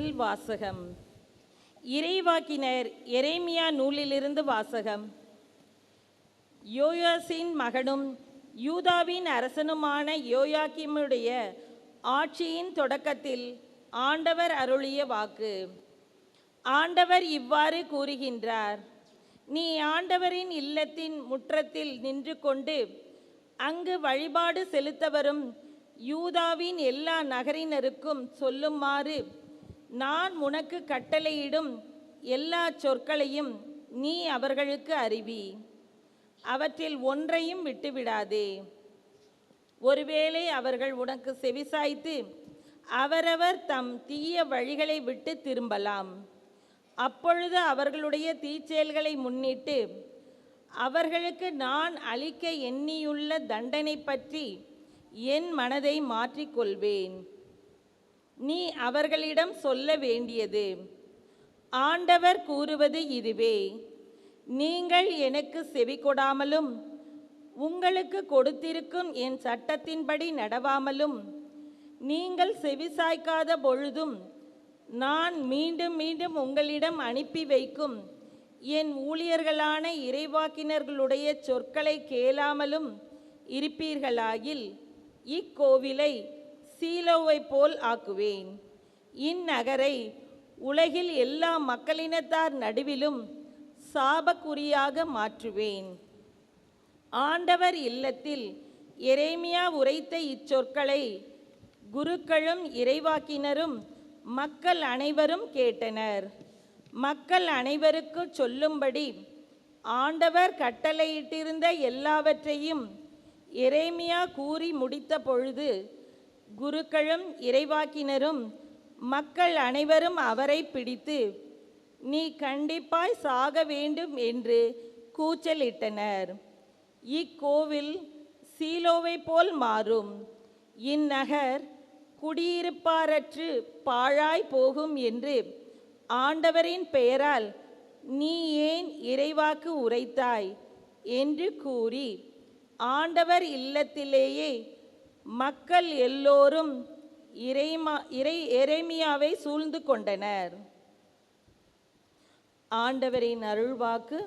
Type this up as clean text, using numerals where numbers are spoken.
முதல் வாசகம். இறைவாக்கினர் எரேமியா நூலிலிருந்து வாசகம். யோயாசின் மகனும் யூதாவின் அரசனுமான யோயாக்கீமுடைய ஆட்சியின் தொடக்கத்தில் ஆண்டவர் அருளிய வாக்கு. ஆண்டவர் இவ்வாறு கூறுகின்றார்: நீ ஆண்டவரின் இல்லத்தின் முற்றத்தில் நின்று கொண்டு அங்கு வழிபாடு செலுத்த வரும் யூதாவின் எல்லா நகரினருக்கும் சொல்லுமாறு நான் உனக்கு கட்டளையிடும் எல்லா சொற்களையும் நீ அவர்களுக்கு அறிவி. அவற்றில் ஒன்றையும் விட்டுவிடாதே. ஒருவேளை அவர்கள் உனக்கு செவிசாய்த்து அவரவர் தம் தீய வழிகளை விட்டு திரும்பலாம். அப்பொழுது அவர்களுடைய தீச்செயல்களை முன்னிட்டு அவர்களுக்கு நான் அளிக்க எண்ணியுள்ள தண்டனை பற்றி என் மனதை மாற்றிக்கொள்வேன். நீ அவர்களிடம் சொல்ல வேண்டியது: ஆண்டவர் கூறுவது இதுவே, நீங்கள் எனக்கு செவிகொடாமலும் உங்களுக்கு கொடுத்திருக்கும் என் சட்டத்தின்படி நடவாமலும் நீங்கள் செவிசாய்க்காத பொழுதும் நான் மீண்டும் மீண்டும் உங்களிடம் அனுப்பி வைக்கும் என் ஊழியர்களான இறைவாக்கினர்களுடைய சொற்களை கேளாமலும் இருப்பீர்களாயில் இக்கோவிலை சீலோவை போல் ஆக்குவேன். இந்நகரை உலகில் எல்லா மக்களினத்தார் நடுவிலும் சாபக்குறியாக மாற்றுவேன். ஆண்டவர் இல்லத்தில் எரேமியா உரைத்த இச்சொற்களை குருக்களும் இறைவாக்கினரும் மக்கள் அனைவரும் கேட்டனர். மக்கள் அனைவருக்கு சொல்லும்படி ஆண்டவர் கட்டளையிட்டிருந்த எல்லாவற்றையும் எரேமியா கூறி முடித்த பொழுது குருக்களும் இறைவாக்கினரும் மக்கள் அனைவரும் அவரை பிடித்து, நீ கண்டிப்பாய் சாக வேண்டும் என்று கூச்சலிட்டனர். இக்கோவில் சீலோவை போல் மாறும். இந்நகர் குடியிருப்பாரற்று பாழாய் போகும் என்று ஆண்டவரின் பெயரால் நீ ஏன் இறைவாக்கு உரைத்தாய் என்று கூறி ஆண்டவர் இல்லத்திலேயே மக்கள் எல்லோரும் எரேமியாவை சூழ்ந்து கொண்டனர். ஆண்டவரின் அருள்வாக்கு.